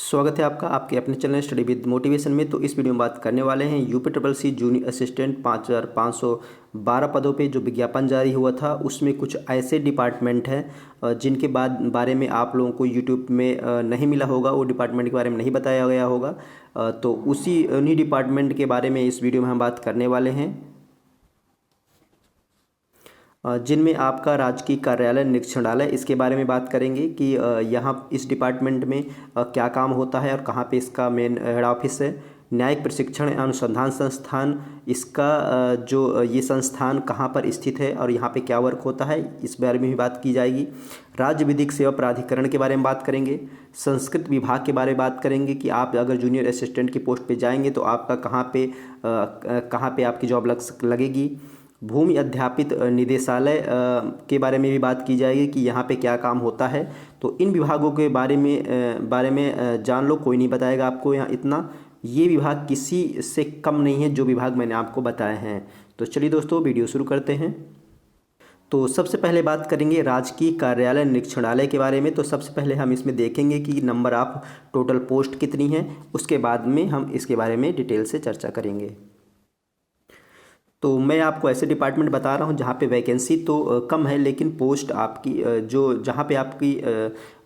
स्वागत है आपका आपके अपने चैनल स्टडी विद मोटिवेशन में। तो इस वीडियो में बात करने वाले हैं UP triple C junior assistant 5512 पदों पे जो विज्ञापन जारी हुआ था, उसमें कुछ ऐसे डिपार्टमेंट हैं जिनके बारे में आप लोगों को यूट्यूब में नहीं मिला होगा, वो डिपार्टमेंट के बारे में नहीं बताया गया होगा। तो उन्हीं डिपार्टमेंट के बारे में इस वीडियो में हम बात करने वाले हैं, जिनमें आपका राजकीय कार्यालय निरीक्षणालय, इसके बारे में बात करेंगे कि यहाँ इस डिपार्टमेंट में क्या काम होता है और कहाँ पे इसका मेन हेड ऑफिस है। न्यायिक प्रशिक्षण अनुसंधान संस्थान, इसका जो ये संस्थान कहाँ पर स्थित है और यहाँ पे क्या वर्क होता है, इस बारे में भी बात की जाएगी। राज्य विधिक सेवा प्राधिकरण के बारे में बात करेंगे। संस्कृत विभाग के बारे में बात करेंगे कि आप अगर जूनियर असिस्टेंट की पोस्ट पे जाएंगे तो आपका कहाँ पे आपकी जॉब लगेगी। भूमि अध्यापित निदेशालय के बारे में भी बात की जाएगी कि यहाँ पे क्या काम होता है। तो इन विभागों के बारे में जान लो, कोई नहीं बताएगा आपको यहाँ इतना। ये विभाग किसी से कम नहीं है जो विभाग मैंने आपको बताए हैं। तो चलिए दोस्तों, वीडियो शुरू करते हैं। तो सबसे पहले बात करेंगे राजकीय कार्यालय निरीक्षणालय के बारे में। तो सबसे पहले हम इसमें देखेंगे कि नंबर ऑफ टोटल पोस्ट कितनी है, उसके बाद में हम इसके बारे में डिटेल से चर्चा करेंगे। तो मैं आपको ऐसे डिपार्टमेंट बता रहा हूँ जहाँ पे वैकेंसी तो कम है, लेकिन पोस्ट आपकी जहाँ पे आपकी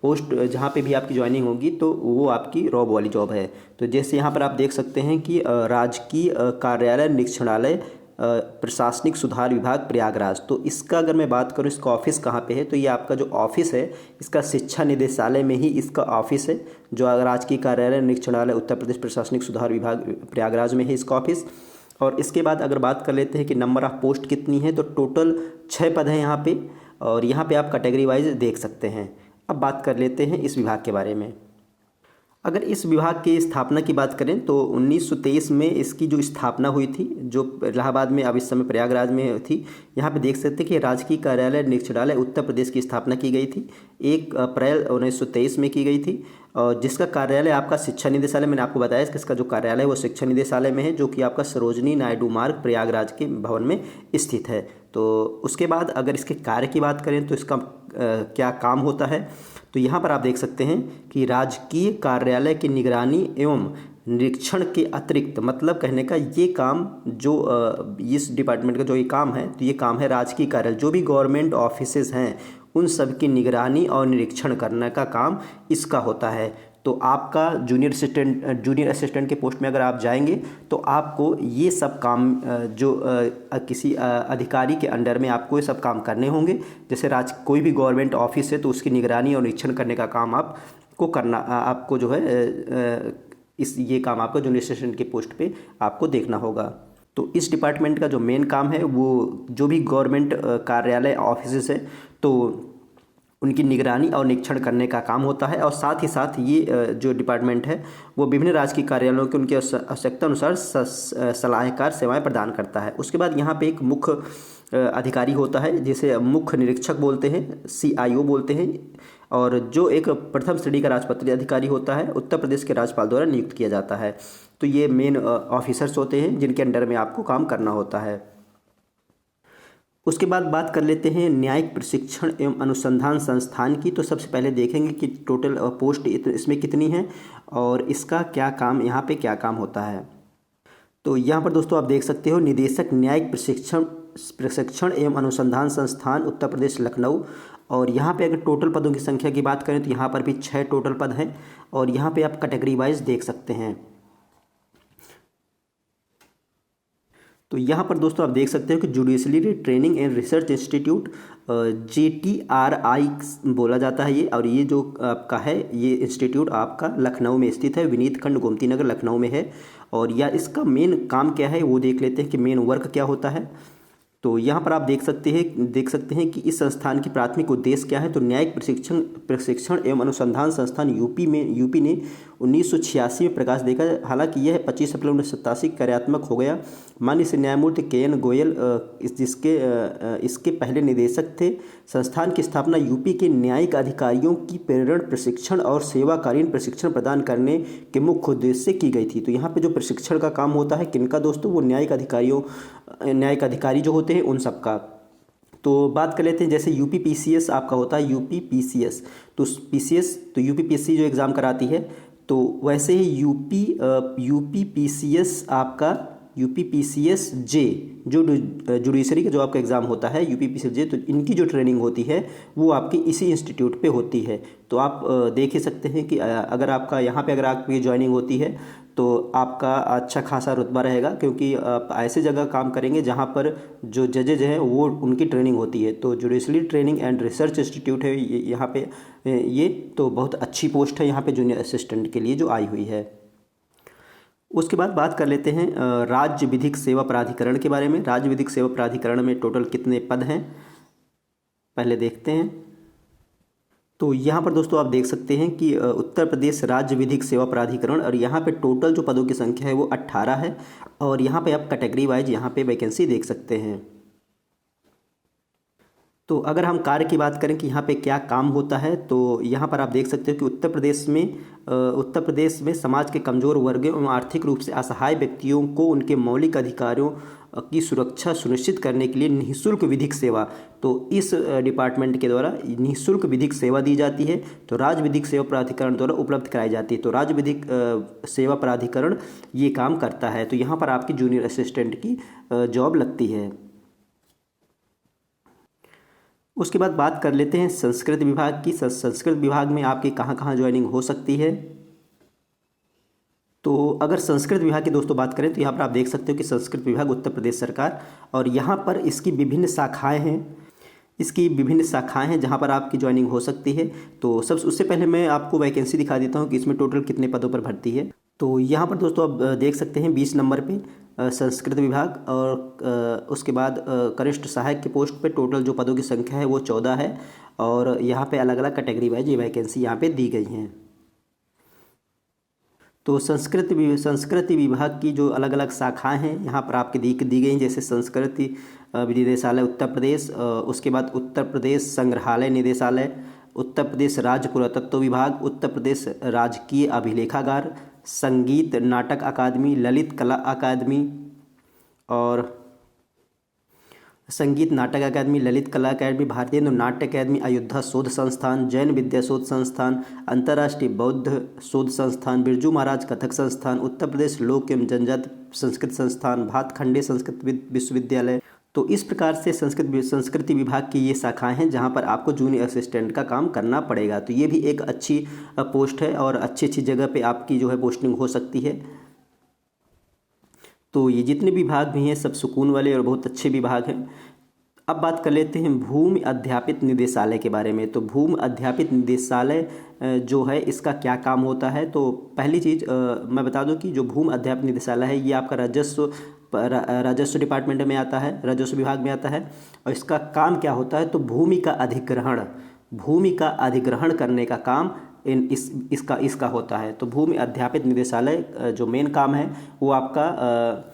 पोस्ट जहाँ पे भी आपकी ज्वाइनिंग होगी तो वो आपकी रॉब वाली जॉब है। तो जैसे यहाँ पर आप देख सकते हैं कि राजकीय कार्यालय निरीक्षणालय प्रशासनिक सुधार विभाग प्रयागराज। तो इसका अगर मैं बात करूँ, इसका ऑफिस कहाँ पे है, तो ये आपका जो ऑफिस है इसका शिक्षा निदेशालय में ही इसका ऑफिस है। जो राजकीय कार्यालय निरीक्षणालय उत्तर प्रदेश प्रशासनिक सुधार विभाग प्रयागराज में है इसका ऑफिस। और इसके बाद अगर बात कर लेते हैं कि नंबर ऑफ़ पोस्ट कितनी है, तो टोटल 6 पद हैं यहाँ पे, और यहाँ पे आप कैटेगरी वाइज देख सकते हैं। अब बात कर लेते हैं इस विभाग के बारे में। अगर इस विभाग की स्थापना की बात करें तो 1923 में इसकी जो स्थापना हुई थी, जो इलाहाबाद में अब इस समय प्रयागराज में थी। यहाँ पे देख सकते हैं कि राजकीय कार्यालय निरीक्षणालय उत्तर प्रदेश की स्थापना की गई थी 1 अप्रैल 1923 में की गई थी, और जिसका कार्यालय आपका शिक्षा निदेशालय, मैंने आपको बताया कि इसका जो कार्यालय है वो शिक्षा निदेशालय में है, जो कि आपका सरोजनी नायडू मार्ग प्रयागराज के भवन में स्थित है। तो उसके बाद अगर इसके कार्य की बात करें तो इसका क्या काम होता है, तो यहाँ पर आप देख सकते हैं कि राजकीय कार्यालय की निगरानी एवं निरीक्षण के अतिरिक्त, मतलब कहने का ये काम जो इस डिपार्टमेंट का जो ये काम है, तो ये काम है राजकीय कार्यालय, जो भी गवर्नमेंट ऑफिसेज हैं उन सब की निगरानी और निरीक्षण करने का काम इसका होता है। तो आपका जूनियर असिस्टेंट के पोस्ट में अगर आप जाएंगे तो आपको ये सब काम जो किसी अधिकारी के अंडर में आपको ये सब काम करने होंगे। जैसे कोई भी गवर्नमेंट ऑफिस है तो उसकी निगरानी और निरीक्षण करने का काम आपको करना, आपको जो है ये काम आपको जूनियर असिस्टेंट के पोस्ट पे आपको देखना होगा। तो इस डिपार्टमेंट का जो मेन काम है वो जो भी गवर्नमेंट कार्यालय ऑफिस है तो उनकी निगरानी और निरीक्षण करने का काम होता है। और साथ ही साथ ये जो डिपार्टमेंट है वो विभिन्न राजकीय कार्यालयों के उनकी आवश्यकता अनुसार सलाहकार सेवाएं प्रदान करता है। उसके बाद यहाँ पे एक मुख्य अधिकारी होता है जिसे मुख्य निरीक्षक बोलते हैं, CIO बोलते हैं, और जो एक प्रथम श्रेणी का राजपत्रित अधिकारी होता है उत्तर प्रदेश के राज्यपाल द्वारा नियुक्त किया जाता है। तो ये मेन ऑफिसर्स होते हैं जिनके अंडर में आपको काम करना होता है। उसके बाद बात कर लेते हैं न्यायिक प्रशिक्षण एवं अनुसंधान संस्थान की। तो सबसे पहले देखेंगे कि टोटल पोस्ट इसमें कितनी है और इसका क्या काम, यहाँ पे क्या काम होता है। तो यहाँ पर दोस्तों आप देख सकते हो निदेशक न्यायिक प्रशिक्षण एवं अनुसंधान संस्थान उत्तर प्रदेश लखनऊ। और यहाँ पे अगर टोटल पदों की संख्या की बात करें तो यहाँ पर भी 6 टोटल पद हैं, और यहाँ पे आप कैटेगरी वाइज देख सकते हैं। तो यहाँ पर दोस्तों आप देख सकते हो कि judiciary training and research institute, JTRI बोला जाता है ये, और ये जो आपका है ये इंस्टीट्यूट आपका लखनऊ में स्थित है, विनीत खंड गोमती नगर लखनऊ में है। और या इसका मेन काम क्या है वो देख लेते हैं कि मेन वर्क क्या होता है। तो यहाँ पर आप देख सकते हैं कि इस संस्थान की प्राथमिक उद्देश्य क्या है। तो न्यायिक प्रशिक्षण एवं अनुसंधान संस्थान यूपी ने 1986 में प्रकाश देखा। हालांकि यह 25 अप्रैल 1987 कार्यात्मक हो गया। माननीय श्री न्यायमूर्ति KN गोयल इसके पहले निदेशक थे। संस्थान की स्थापना यूपी के न्यायिक अधिकारियों की प्रेरण, प्रशिक्षण और सेवाकालीन प्रशिक्षण प्रदान करने के मुख्य उद्देश्य से की गई थी। तो यहाँ पे जो प्रशिक्षण का काम होता है किनका दोस्तों, वो न्यायिक अधिकारी जो होते हैं उन सब का। तो बात कर लेते हैं जैसे UPPCS आपका होता है, UPPCS तो यूपीपीएससी जो एग्ज़ाम कराती है तो वैसे ही यूपी पीसीएस आपका यूपी पीसीएस जे जो जुडिशरी का जो आपका एग्ज़ाम होता है यूपी पीसीएस जे, तो इनकी जो ट्रेनिंग होती है वो आपकी इसी इंस्टीट्यूट पे होती है। तो आप देख ही सकते हैं कि अगर आपका यहाँ पे अगर आपकी ज्वाइनिंग होती है तो आपका अच्छा खासा रुतबा रहेगा, क्योंकि आप ऐसे जगह काम करेंगे जहाँ पर जो जजेज हैं वो उनकी ट्रेनिंग होती है। तो judiciary training and research institute है यहाँ पे ये, तो बहुत अच्छी पोस्ट है यहाँ पे जूनियर असिस्टेंट के लिए जो आई हुई है। उसके बाद बात कर लेते हैं राज्य विधिक सेवा प्राधिकरण के बारे में। राज्य विधिक सेवा प्राधिकरण में टोटल कितने पद हैं पहले देखते हैं। तो यहाँ पर दोस्तों आप देख सकते हैं कि उत्तर प्रदेश राज्य विधिक सेवा प्राधिकरण, और यहाँ पे टोटल जो पदों की संख्या है वो 18 है, और यहाँ पे आप कैटेगरी वाइज यहाँ पे वैकेंसी देख सकते हैं। तो अगर हम कार्य की बात करें कि यहाँ पे क्या काम होता है, तो यहाँ पर आप देख सकते हो कि उत्तर प्रदेश में समाज के कमज़ोर वर्गों एवं आर्थिक रूप से असहाय व्यक्तियों को उनके मौलिक अधिकारों की सुरक्षा सुनिश्चित करने के लिए निःशुल्क विधिक सेवा, तो इस डिपार्टमेंट के द्वारा निःशुल्क विधिक सेवा दी जाती है। तो राज्य विधिक सेवा प्राधिकरण द्वारा उपलब्ध कराई जाती है। तो राज्य विधिक सेवा प्राधिकरण ये काम करता है। तो यहाँ पर आपकी जूनियर असिस्टेंट की जॉब लगती है। उसके बाद बात कर लेते हैं संस्कृत विभाग की। संस्कृत विभाग में आपकी कहाँ कहाँ ज्वाइनिंग हो सकती है। तो अगर संस्कृत विभाग की दोस्तों बात करें तो यहाँ पर आप देख सकते हो कि संस्कृत विभाग उत्तर प्रदेश सरकार, और यहाँ पर इसकी विभिन्न शाखाएं हैं जहाँ पर आपकी ज्वाइनिंग हो सकती है। तो उससे पहले मैं आपको वैकेंसी दिखा देता हूँ कि इसमें टोटल कितने पदों पर भर्ती है। तो यहाँ पर दोस्तों आप देख सकते हैं 20 नंबर पे संस्कृत विभाग, और उसके बाद कनिष्ठ सहायक के पोस्ट पे टोटल जो पदों की संख्या है वो 14 है, और यहाँ पे अलग अलग कैटेगरी वाइज ये वैकेंसी यहाँ पे दी गई हैं। तो संस्कृति विभाग की जो अलग अलग शाखाएं हैं यहाँ पर आपके दी गई हैं, जैसे संस्कृति निदेशालय उत्तर प्रदेश, उसके बाद उत्तर प्रदेश संग्रहालय निदेशालय, उत्तर प्रदेश राज्य पुरातत्व विभाग, उत्तर प्रदेश राजकीय अभिलेखागार, संगीत नाटक अकादमी, ललित कला अकादमी और संगीत नाटक अकादमी, ललित कला अकादमी, भारतीय नाट्य अकादमी, अयोध्या शोध संस्थान, जैन विद्या शोध संस्थान, अंतर्राष्ट्रीय बौद्ध शोध संस्थान, बिरजू महाराज कथक संस्थान, उत्तर प्रदेश लोक एवं जनजाति संस्कृत संस्थान, भातखंडे संस्कृत विश्वविद्यालय। तो इस प्रकार से संस्कृति विभाग की ये शाखाएं हैं जहां पर आपको जूनियर असिस्टेंट का काम करना पड़ेगा। तो ये भी एक अच्छी पोस्ट है, और अच्छी जगह पे आपकी जो है पोस्टिंग हो सकती है। तो ये जितने विभाग भी हैं सब सुकून वाले और बहुत अच्छे विभाग हैं। अब बात कर लेते हैं भूमि अध्यापित निदेशालय के बारे में। तो भूमि अध्यापित निदेशालय जो है इसका क्या काम होता है। तो पहली चीज़ मैं बता दूं कि जो भूमि अध्यापित निदेशालय है ये आपका राजस्व डिपार्टमेंट में आता है, राजस्व विभाग में आता है। और इसका काम क्या होता है, तो भूमि का अधिग्रहण करने का काम इसका होता है। तो भूमि अध्यापित निदेशालय जो मेन काम है वो आपका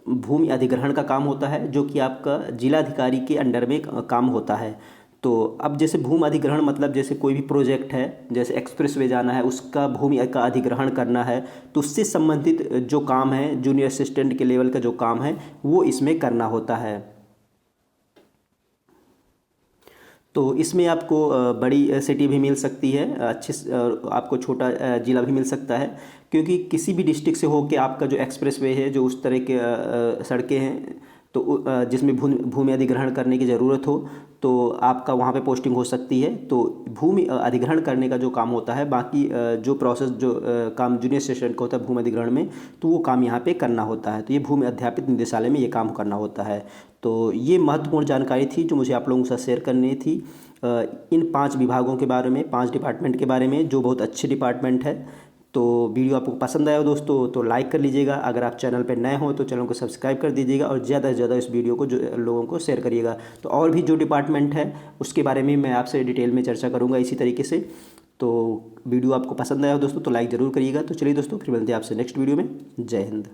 भूमि अधिग्रहण का काम होता है, जो कि आपका जिलाधिकारी के अंडर में काम होता है। तो अब जैसे भूमि अधिग्रहण मतलब जैसे कोई भी प्रोजेक्ट है, जैसे एक्सप्रेसवे जाना है उसका भूमि का अधिग्रहण करना है, तो उससे संबंधित जो काम है जूनियर असिस्टेंट के लेवल का जो काम है वो इसमें करना होता है। तो इसमें आपको बड़ी सिटी भी मिल सकती है, आपको छोटा ज़िला भी मिल सकता है, क्योंकि किसी भी डिस्ट्रिक्ट से होके आपका जो एक्सप्रेसवे है, जो उस तरह के सड़कें हैं तो जिसमें भूमि अधिग्रहण करने की ज़रूरत हो तो आपका वहाँ पे पोस्टिंग हो सकती है। तो भूमि अधिग्रहण करने का जो काम होता है, बाकी जो प्रोसेस जो काम जूनियर असिस्टेंट का होता है भूमि अधिग्रहण में, तो वो काम यहाँ पे करना होता है। तो ये भूमि अध्यापित निदेशालय में ये काम करना होता है। तो ये महत्वपूर्ण जानकारी थी जो मुझे आप लोगों के साथ शेयर करनी थी इन 5 विभागों के बारे में, 5 डिपार्टमेंट के बारे में, जो बहुत अच्छे डिपार्टमेंट है। तो वीडियो आपको पसंद आया हो दोस्तों तो लाइक कर लीजिएगा। अगर आप चैनल पर नए हो तो चैनल को सब्सक्राइब कर दीजिएगा, और ज़्यादा से ज़्यादा इस वीडियो को जो लोगों को शेयर करिएगा। तो और भी जो डिपार्टमेंट है उसके बारे में मैं आपसे डिटेल में चर्चा करूँगा इसी तरीके से। तो वीडियो आपको पसंद आया हो दोस्तों तो लाइक ज़रूर करिएगा। तो चलिए दोस्तों फिर मिलते हैं आपसे नेक्स्ट वीडियो में। जय हिंद।